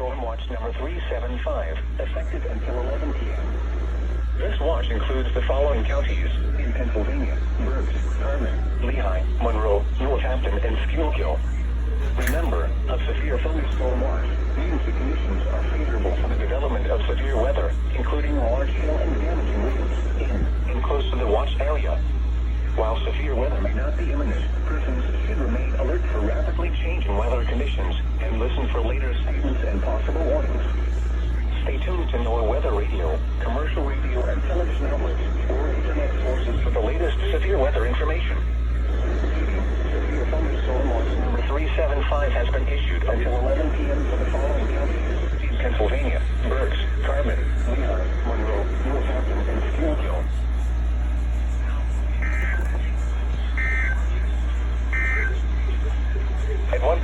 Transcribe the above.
Thunderstorm Watch number 375, effective until 11 p.m. This watch includes the following counties in Pennsylvania: Berks, Harmon, Lehigh, Monroe, Northampton, and Schuylkill. Remember, a severe thunderstorm watch means the conditions are favorable for the development of severe weather, including large hail and damaging winds in and close to the watch area. While severe weather may not be imminent, persons should remain alert for rapidly changing weather conditions and listen for later statements and possible warnings. Stay tuned to NOAA Weather Radio, commercial radio and television outlets, or internet sources for the latest severe weather information. Severe thunderstorm watch number 375 has been issued until 11 p.m. for the following counties in Pennsylvania: Berks, Carmen, Lehigh,